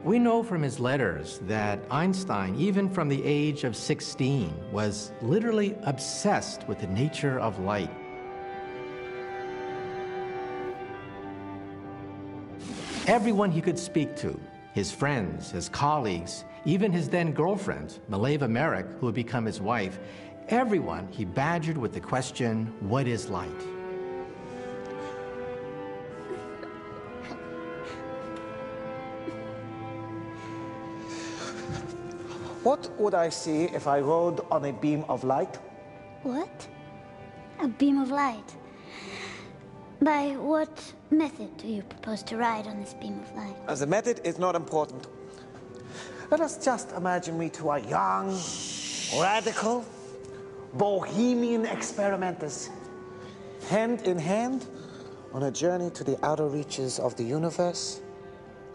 We know from his letters that Einstein, even from the age of 16, was literally obsessed with the nature of light. Everyone he could speak to, his friends, his colleagues, even his then girlfriend, Mileva Merrick, who would become his wife, everyone he badgered with the question, what is light? What would I see if I rode on a beam of light? What? A beam of light? By what method do you propose to ride on this beam of light? The method is not important. Let us just imagine we two are young, radical, bohemian experimenters, hand in hand on a journey to the outer reaches of the universe,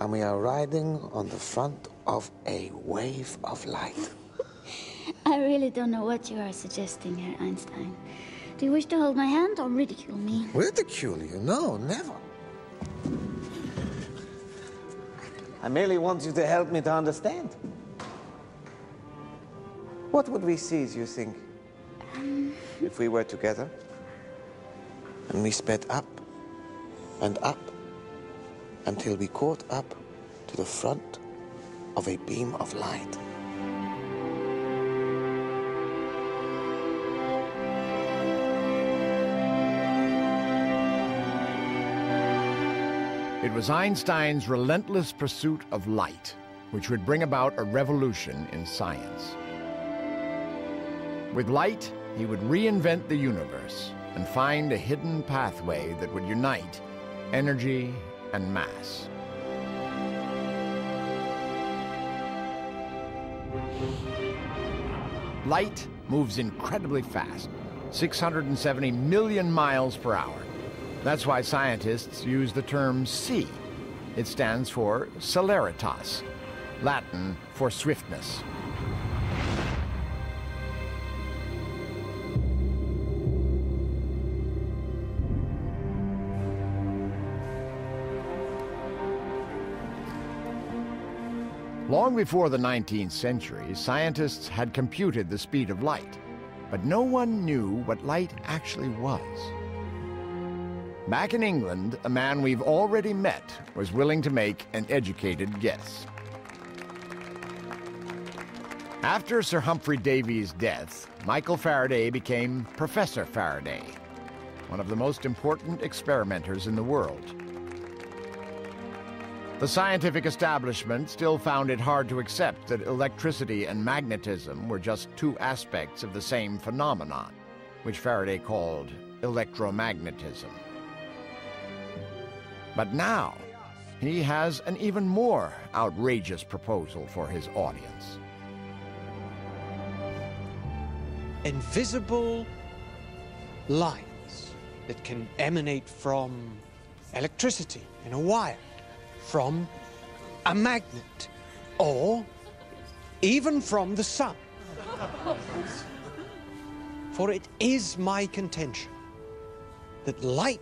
and we are riding on the front of a wave of light. I really don't know what you are suggesting here, Einstein. Do you wish to hold my hand or ridicule me? Ridicule you? No, never. I merely want you to help me to understand. What would we see, do you think, if we were together and we sped up and up until we caught up to the front of a beam of light? It was Einstein's relentless pursuit of light which would bring about a revolution in science. With light, he would reinvent the universe and find a hidden pathway that would unite energy and mass. Light moves incredibly fast, 670 million miles per hour. That's why scientists use the term C. It stands for celeritas, Latin for swiftness. Long before the 19th century, scientists had computed the speed of light, but no one knew what light actually was. Back in England, a man we've already met was willing to make an educated guess. After Sir Humphrey Davy's death, Michael Faraday became Professor Faraday, one of the most important experimenters in the world. The scientific establishment still found it hard to accept that electricity and magnetism were just two aspects of the same phenomenon, which Faraday called electromagnetism. But now, he has an even more outrageous proposal for his audience. Invisible lines that can emanate from electricity in a wire, from a magnet, or even from the sun. For it is my contention that light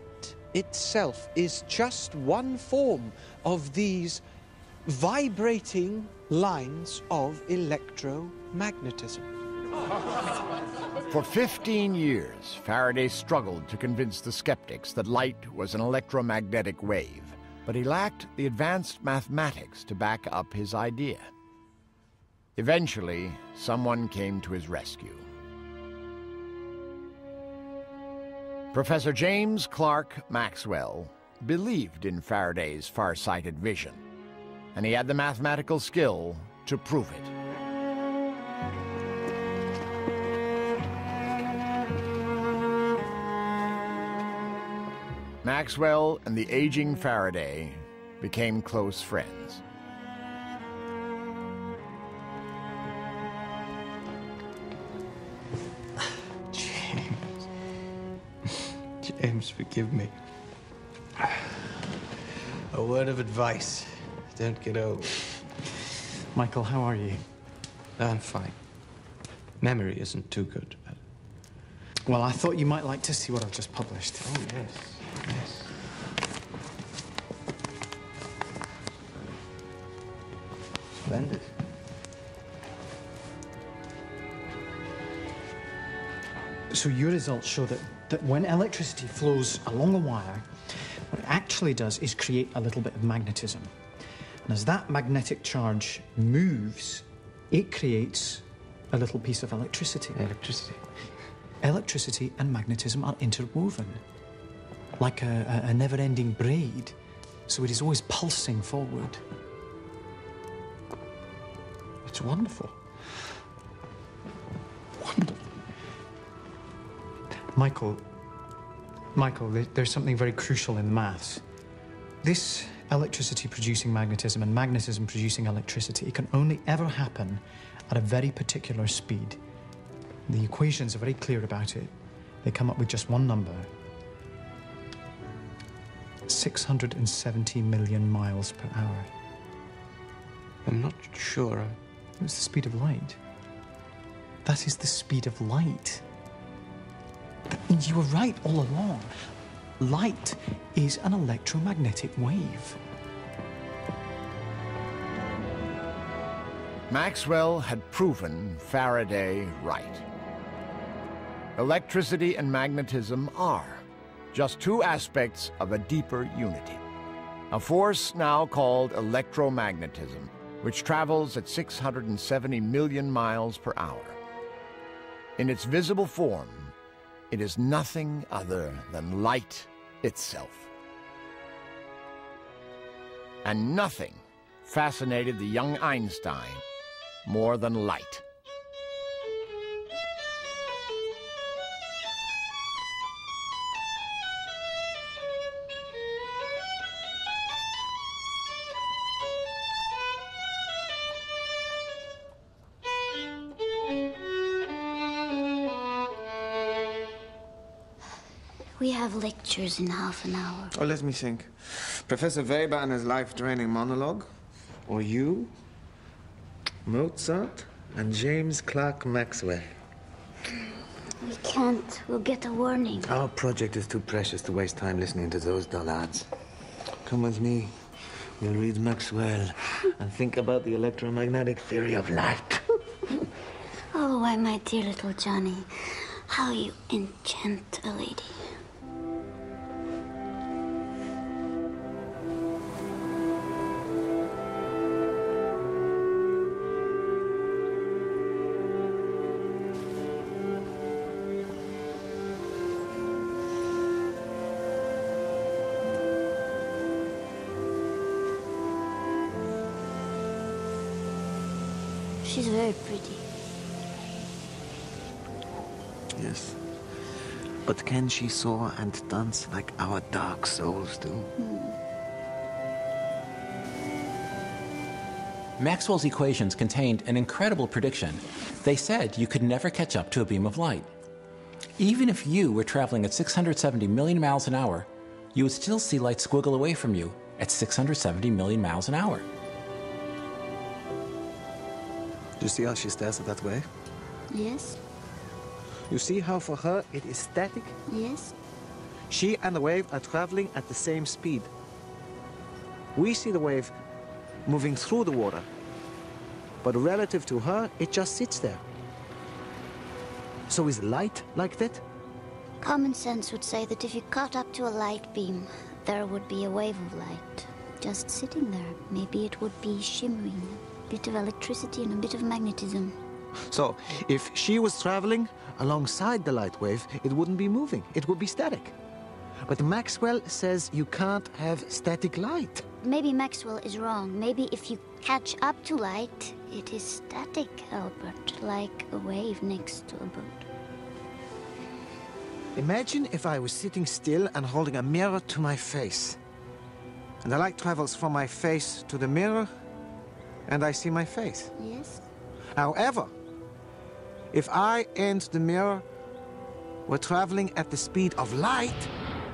itself is just one form of these vibrating lines of electromagnetism. For 15 years, Faraday struggled to convince the skeptics that light was an electromagnetic wave, but he lacked the advanced mathematics to back up his idea. Eventually, someone came to his rescue. Professor James Clerk Maxwell believed in Faraday's far-sighted vision, and he had the mathematical skill to prove it. Maxwell and the aging Faraday became close friends. James, forgive me. A word of advice. Don't get old. Michael, how are you? I'm fine. Memory isn't too good. But... Well, I thought you might like to see what I've just published. Oh, yes. Yes. Splendid. So your results show that when electricity flows along a wire, what it actually does is create a little bit of magnetism. And as that magnetic charge moves, it creates a little piece of electricity. Electricity. Electricity and magnetism are interwoven, like a never-ending braid. So it is always pulsing forward. It's wonderful. Wonderful. Michael, there's something very crucial in maths. This electricity producing magnetism and magnetism producing electricity can only ever happen at a very particular speed. The equations are very clear about it. They come up with just one number. 670 million miles per hour. I'm not sure. It's the speed of light. That is the speed of light. You were right all along. Light is an electromagnetic wave. Maxwell had proven Faraday right. Electricity and magnetism are just two aspects of a deeper unity. A force now called electromagnetism, which travels at 670 million miles per hour. In its visible form, it is nothing other than light itself. And nothing fascinated the young Einstein more than light. We have lectures in half an hour. Oh, let me think. Professor Weber and his life-draining monologue? Or you, Mozart, and James Clerk Maxwell? We can't. We'll get a warning. Our project is too precious to waste time listening to those dullards. Come with me. We'll read Maxwell and think about the electromagnetic theory of light. Oh, why, my dear little Johnny, how you enchant a lady. She's very pretty. Yes. But can she soar and dance like our dark souls do? Maxwell's equations contained an incredible prediction. They said you could never catch up to a beam of light. Even if you were traveling at 670 million miles an hour, you would still see light squiggle away from you at 670 million miles an hour. Do you see how she stares at that wave? Yes? You see how for her it is static? Yes? She and the wave are traveling at the same speed. We see the wave moving through the water, but relative to her, it just sits there. So is light like that? Common sense would say that if you caught up to a light beam, there would be a wave of light just sitting there. Maybe it would be shimmering, a bit of electricity and a bit of magnetism. So if she was traveling alongside the light wave, it wouldn't be moving, it would be static. But Maxwell says you can't have static light. Maybe Maxwell is wrong. Maybe if you catch up to light, it is static, Albert, like a wave next to a boat. Imagine if I was sitting still and holding a mirror to my face. And the light travels from my face to the mirror, and I see my face. Yes? However, if I and the mirror were traveling at the speed of light...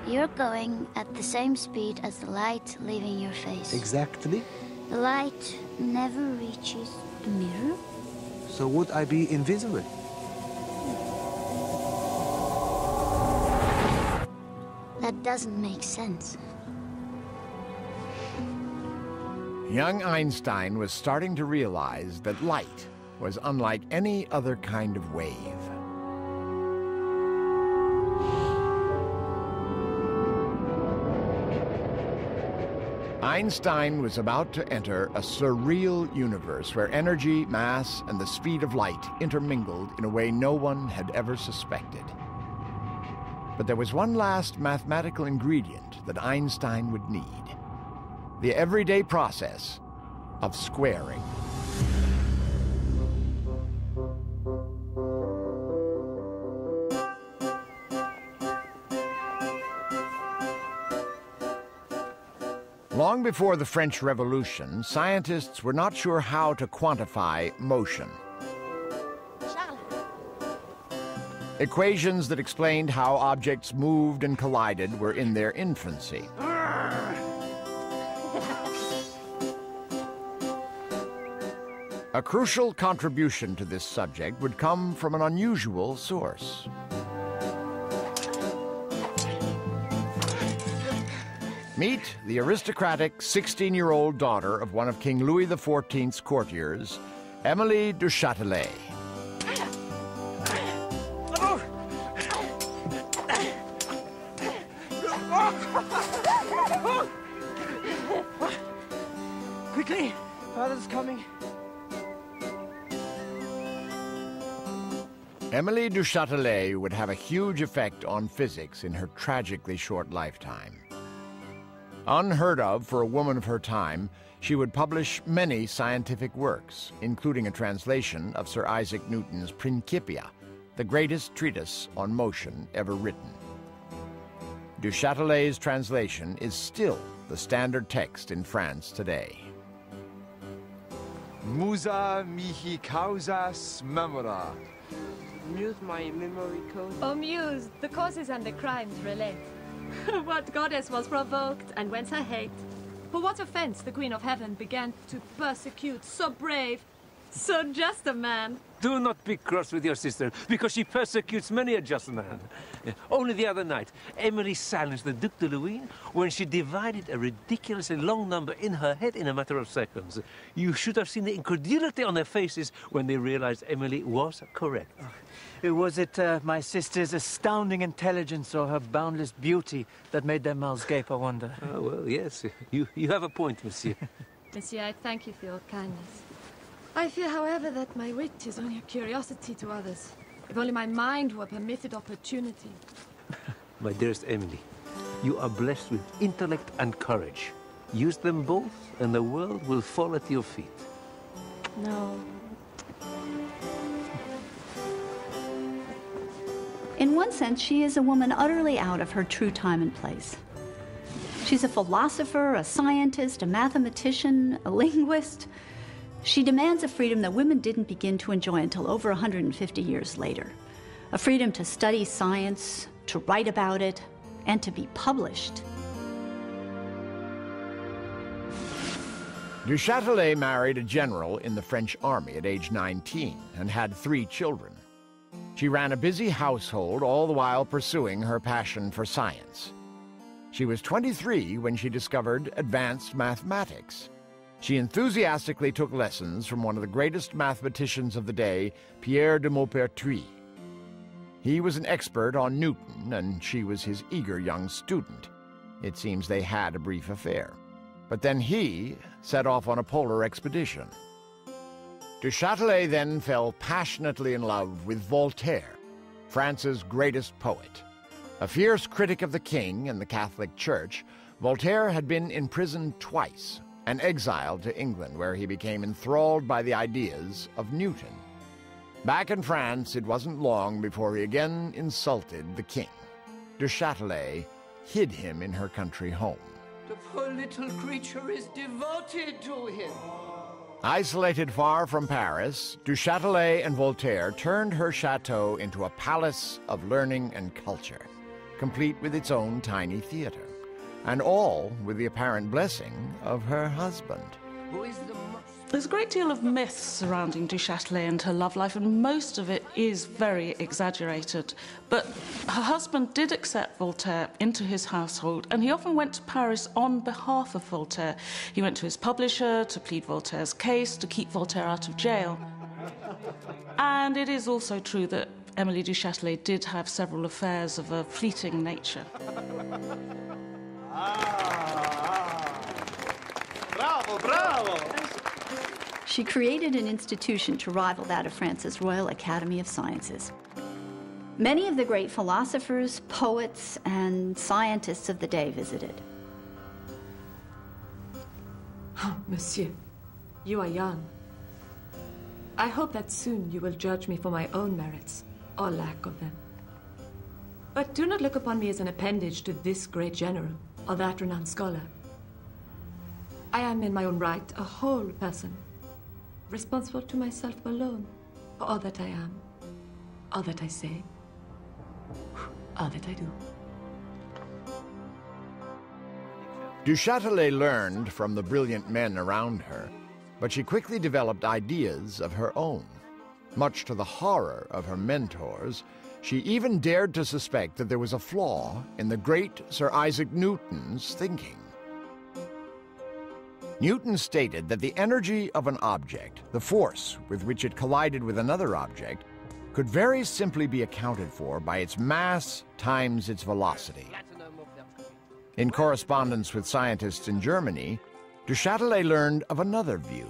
You're going at the same speed as the light leaving your face. Exactly. The light never reaches the mirror. So would I be invisible? That doesn't make sense. Young Einstein was starting to realize that light was unlike any other kind of wave. Einstein was about to enter a surreal universe where energy, mass, and the speed of light intermingled in a way no one had ever suspected. But there was one last mathematical ingredient that Einstein would need: the everyday process of squaring. Long before the French Revolution, scientists were not sure how to quantify motion. Equations that explained how objects moved and collided were in their infancy. A crucial contribution to this subject would come from an unusual source. Meet the aristocratic 16-year-old daughter of one of King Louis XIV's courtiers, Émilie du Châtelet. Quickly, father's coming. Émilie du Châtelet would have a huge effect on physics in her tragically short lifetime. Unheard of for a woman of her time, she would publish many scientific works, including a translation of Sir Isaac Newton's Principia, the greatest treatise on motion ever written. Du Châtelet's translation is still the standard text in France today. Musa mihi causas memora. Muse my memory code. Oh, Muse, the causes and the crimes relate. What goddess was provoked, and whence her hate? For what offense the Queen of Heaven began to persecute so brave, so just a man? Do not be cross with your sister, because she persecutes many a just man. Only the other night, Emily silenced the Duc de Luynes when she divided a ridiculously long number in her head in a matter of seconds. You should have seen the incredulity on their faces when they realized Emily was correct. Was it my sister's astounding intelligence or her boundless beauty that made their mouths gape, I wonder? Oh, well, yes. You have a point, monsieur. Monsieur, I thank you for your kindness. I fear, however, that my wit is only a curiosity to others. If only my mind were permitted opportunity. My dearest Emily, you are blessed with intellect and courage. Use them both, and the world will fall at your feet. No. In one sense, she is a woman utterly out of her true time and place. She's a philosopher, a scientist, a mathematician, a linguist. She demands a freedom that women didn't begin to enjoy until over 150 years later. A freedom to study science, to write about it, and to be published. Du Châtelet married a general in the French army at age 19 and had 3 children. She ran a busy household, all the while pursuing her passion for science. She was 23 when she discovered advanced mathematics. She enthusiastically took lessons from one of the greatest mathematicians of the day, Pierre de Maupertuis. He was an expert on Newton, and she was his eager young student. It seems they had a brief affair. But then he set off on a polar expedition. Du Châtelet then fell passionately in love with Voltaire, France's greatest poet. A fierce critic of the king and the Catholic Church, Voltaire had been imprisoned twice and exiled to England, where he became enthralled by the ideas of Newton. Back in France, it wasn't long before he again insulted the king. Du Châtelet hid him in her country home. The poor little creature is devoted to him. Isolated far from Paris, Du Châtelet and Voltaire turned her chateau into a palace of learning and culture, complete with its own tiny theater, and all with the apparent blessing of her husband. Who is the most There's a great deal of myth surrounding Du Châtelet and her love life, and most of it is very exaggerated. But her husband did accept Voltaire into his household, and he often went to Paris on behalf of Voltaire. He went to his publisher to plead Voltaire's case, to keep Voltaire out of jail. And it is also true that Émilie du Châtelet did have several affairs of a fleeting nature. Bravo, bravo! She created an institution to rival that of France's Royal Academy of Sciences. Many of the great philosophers, poets, and scientists of the day visited. Oh, monsieur, you are young. I hope that soon you will judge me for my own merits, or lack of them. But do not look upon me as an appendage to this great general, or that renowned scholar. I am in my own right a whole person, responsible to myself alone for all that I am, all that I say, all that I do. Du Châtelet learned from the brilliant men around her, but she quickly developed ideas of her own. Much to the horror of her mentors, she even dared to suspect that there was a flaw in the great Sir Isaac Newton's thinking. Newton stated that the energy of an object, the force with which it collided with another object, could very simply be accounted for by its mass times its velocity. In correspondence with scientists in Germany, Du Châtelet learned of another view,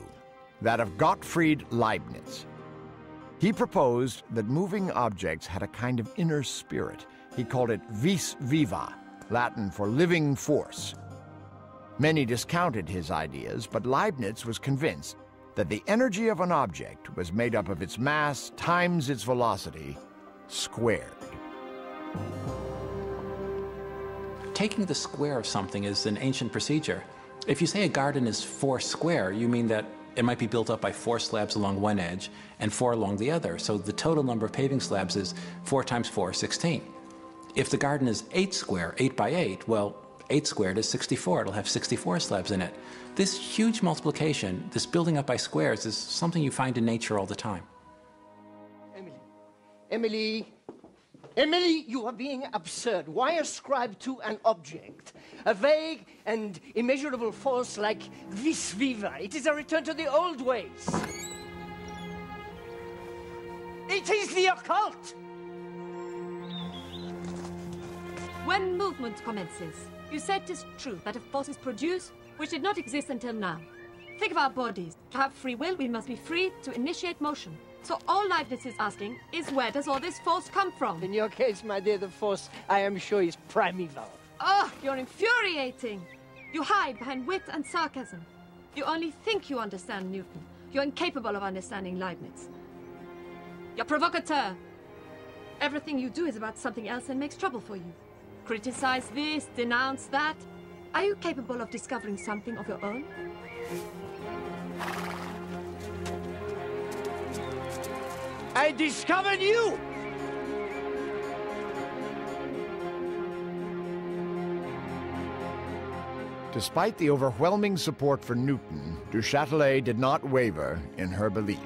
that of Gottfried Leibniz. He proposed that moving objects had a kind of inner spirit. He called it vis viva, Latin for living force. Many discounted his ideas, but Leibniz was convinced that the energy of an object was made up of its mass times its velocity squared. Taking the square of something is an ancient procedure. If you say a garden is 4 square, you mean that it might be built up by 4 slabs along one edge and 4 along the other. So the total number of paving slabs is 4 times 4, 16. If the garden is 8 square, 8 by 8, well, 8 squared is 64. It'll have 64 slabs in it. This huge multiplication, this building up by squares, is something you find in nature all the time. Emily, you are being absurd. Why ascribe to an object a vague and immeasurable force like vis viva? It is a return to the old ways. It is the occult. When movement commences, you said it is true that a force is produced which did not exist until now. Think of our bodies. To have free will, we must be free to initiate motion. So all Leibniz is asking is, where does all this force come from? In your case, my dear, the force, I am sure, is primeval. Oh, you're infuriating. You hide behind wit and sarcasm. You only think you understand Newton. You're incapable of understanding Leibniz. You're provocateur. Everything you do is about something else and makes trouble for you. Criticize this, denounce that. Are you capable of discovering something of your own? I discovered you! Despite the overwhelming support for Newton, Du Châtelet did not waver in her belief.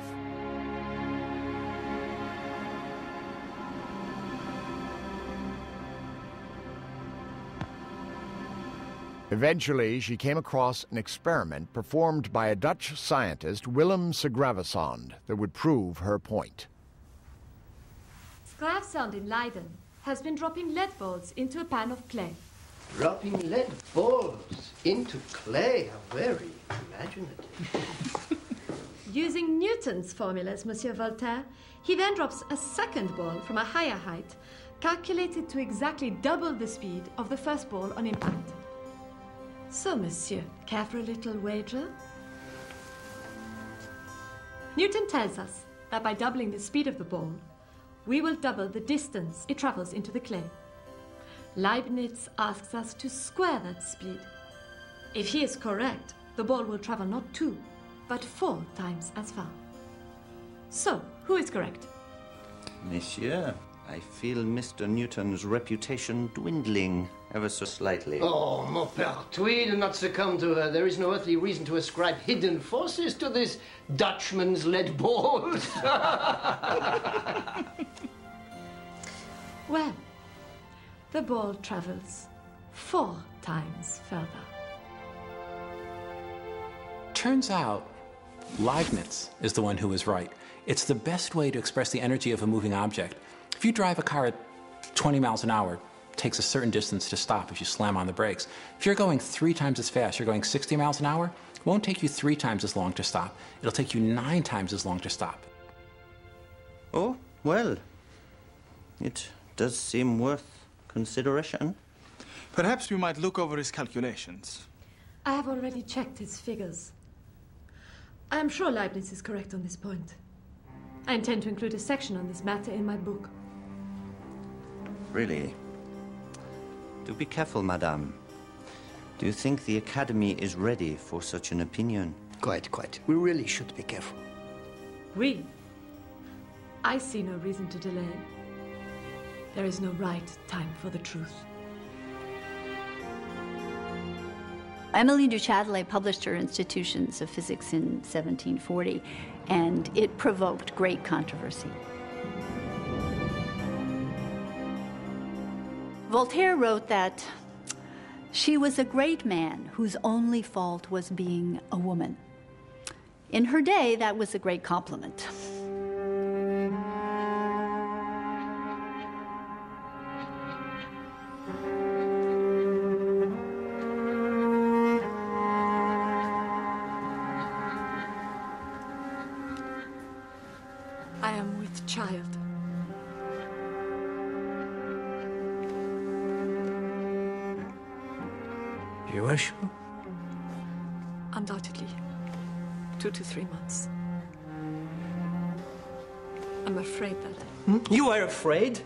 Eventually, she came across an experiment performed by a Dutch scientist, Willem Segravesand, that would prove her point. Segravesand in Leiden has been dropping lead balls into a pan of clay. Dropping lead balls into clay, how very imaginative. Using Newton's formulas, Monsieur Voltaire, he then drops a second ball from a higher height, calculated to exactly double the speed of the first ball on impact. So, monsieur, care for a little wager? Newton tells us that by doubling the speed of the ball, we will double the distance it travels into the clay. Leibniz asks us to square that speed. If he is correct, the ball will travel not 2, but 4 times as far. So, who is correct? Monsieur, I feel Mr. Newton's reputation dwindling ever so slightly. Oh, mon père, Tweed, do not succumb to her. There is no earthly reason to ascribe hidden forces to this Dutchman's lead balls. Well, the ball travels 4 times further. Turns out, Leibniz is the one who was right. It's the best way to express the energy of a moving object. If you drive a car at 20 miles an hour, it takes a certain distance to stop if you slam on the brakes. If you're going 3 times as fast, you're going 60 miles an hour, it won't take you 3 times as long to stop. It'll take you 9 times as long to stop. Oh, well, it does seem worth consideration. Perhaps we might look over his calculations. I have already checked his figures. I am sure Leibniz is correct on this point. I intend to include a section on this matter in my book. Really? Do be careful, madame. Do you think the Academy is ready for such an opinion? Quite. We really should be careful. We? I see no reason to delay. There is no right time for the truth. Émilie du Châtelet published her Institutions of Physics in 1740, and it provoked great controversy. Voltaire wrote that she was a great man whose only fault was being a woman. In her day, that was a great compliment. I am with child. You are sure? Undoubtedly. 2 to 3 months. I'm afraid that... You are afraid?